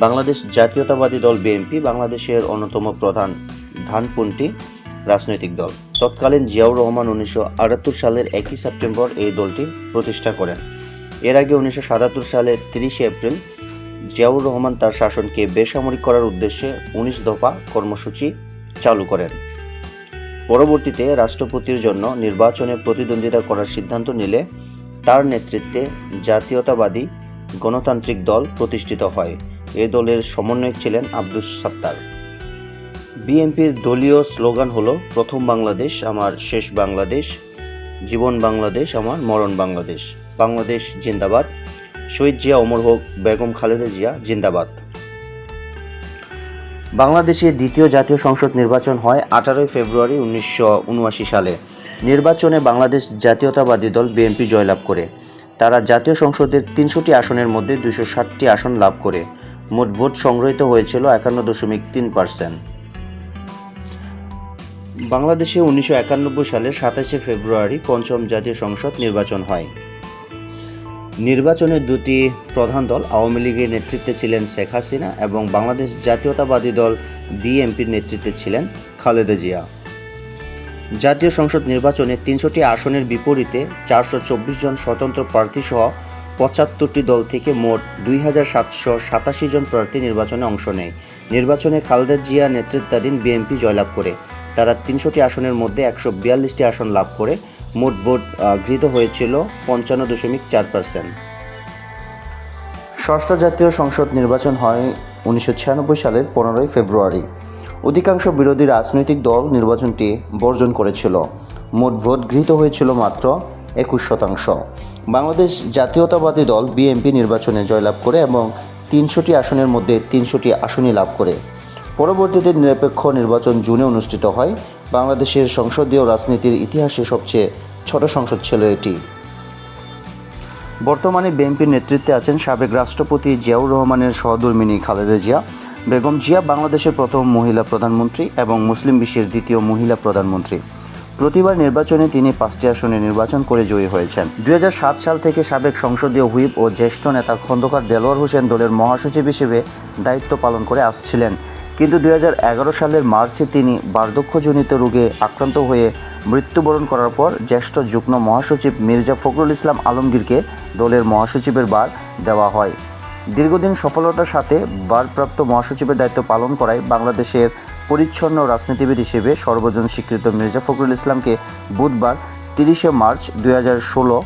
বাংলাদেশ জাতীয়তাবাদী দল বিএনপি বাংলাদেশের অন্যতম প্রধান ধানপন্থী রাজনৈতিক দল। তৎকালীন জিয়াউর রহমান 1978 সালের 1 সেপ্টেম্বর এই দলটি প্রতিষ্ঠা করেন। এর আগে 1977 সালের 30 এপ্রিল জিয়াউর রহমান তার শাসনকে বেসামরিক করার উদ্দেশ্যে 19 দফা কর্মসূচি চালু করেন। পরবর্তীতে রাষ্ট্রপতির জন্য নির্বাচনে প্রতিদ্বন্দ্বিতা করার সিদ্ধান্ত নিলে তার নেতৃত্বে জাতীয়তাবাদী গণতান্ত্রিক দল প্রতিষ্ঠিত হয়। এ দলের সমন্বয়ক ছিলেন আব্দুস সাত্তার। বিএনপির দলীয় স্লোগান হলো প্রথম বাংলাদেশ আমার শেষ বাংলাদেশ, জীবন বাংলাদেশ আমার মরণ বাংলাদেশ, বাংলাদেশ জিন্দাবাদ, শহীদ জিয়া অমর হোক, বেগম খালেদা জিয়া জিন্দাবাদ। বাংলাদেশে দ্বিতীয় জাতীয় সংসদ নির্বাচন হয় 18 ফেব্রুয়ারি 1979 সালে। নির্বাচনে বাংলাদেশ জাতীয়তাবাদী দল বিএনপি জয়লাভ করে। তারা জাতীয় সংসদের 300টি আসনের মধ্যে 260টি আসন লাভ করে। মোট ভোট সংগ্রহীত হয়েছিল 51.3%। বাংলাদেশে 1991 সালের 27 ফেব্রুয়ারি পঞ্চম জাতীয় সংসদ নির্বাচন হয়। নির্বাচনে দুটি প্রধান দল আওয়ামী লীগের নেতৃত্বে ছিলেন শেখ হাসিনা এবং বাংলাদেশ জাতীয়তাবাদী দল বিএনপির নেতৃত্বে ছিলেন খালেদা জিয়া। জাতীয় সংসদ নির্বাচনে 300টি আসনের বিপরীতে 424 জন স্বতন্ত্র প্রার্থী সহ 75টি দল থেকে মোট 2787 জন প্রার্থী নির্বাচনে অংশ নেয়। নির্বাচনে খালেদা জিয়া নেতৃত্বাধীন বিএনপি জয়লাভ করে। তারা 300টি আসনের মধ্যে 142টি আসন লাভ করে। মোট ভোট গৃহীত হয়েছিল 55.4%। ষষ্ঠ জাতীয় সংসদ নির্বাচন হয় 1996 সালের 15 ফেব্রুয়ারি। অধিকাংশ বিরোধী রাজনৈতিক দল নির্বাচনটি বর্জন করেছিল। মোট ভোট গৃহীত হয়েছিল মাত্র 21%। বাংলাদেশ জাতীয়তাবাদী দল বিএনপি নির্বাচনে জয়লাভ করে এবং 300টি আসনের মধ্যে 300টি আসনই লাভ করে। পরবর্তীতে নিরপেক্ষ নির্বাচন জুনে অনুষ্ঠিত হয়। বাংলাদেশের সংসদীয় রাজনীতির ইতিহাসে সবচেয়ে ছোট সংসদ ছিল এটি। বর্তমানে বিএনপির নেতৃত্বে আছেন সাবেক রাষ্ট্রপতি জিয়াউর রহমানের সহধর্মিণী খালেদা জিয়া। বেগম জিয়া বাংলাদেশের প্রথম মহিলা প্রধানমন্ত্রী এবং মুসলিম বিশ্বের দ্বিতীয় মহিলা প্রধানমন্ত্রী। প্রতিবার নির্বাচনে তিনি 5টি আসনে নির্বাচন করে জয়ী হয়েছেন। 2007 সাল থেকে সাবেক সংসদীয় হুইপ ও জ্যেষ্ঠ নেতা খন্দকার দেলোয়ার হোসেন দলের মহাসচিব হিসেবে দায়িত্ব পালন করে আসছিলেন। কিন্তু 2011 সালের মার্চে তিনি বার্ধক্যজনিত রোগে আক্রান্ত হয়ে মৃত্যুবরণ করার পর জ্যেষ্ঠ যুগ্ম মহাসচিব মির্জা ফখরুল ইসলাম আলমগীরকে দলের মহাসচিবের ভার দেওয়া হয়। দীর্ঘদিন সফলতার সাথে ভারপ্রাপ্ত মহাসচিবের দায়িত্ব পালন করায় বাংলাদেশের পরিচ্ছন্ন রাজনীতিবিদ হিসেবে সর্বজন স্বীকৃত মির্জা ফখরুল ইসলামকে বুধবার 30 মার্চ 2016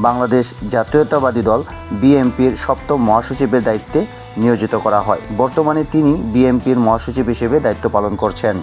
বাংলাদেশ জাতীয়তাবাদী দল বিএনপির সপ্তম মহাসচিবের দায়িত্বে নিয়োজিত করা হয়। বর্তমানে তিনি বিএনপির মহাসচিব হিসেবে দায়িত্ব পালন করছেন।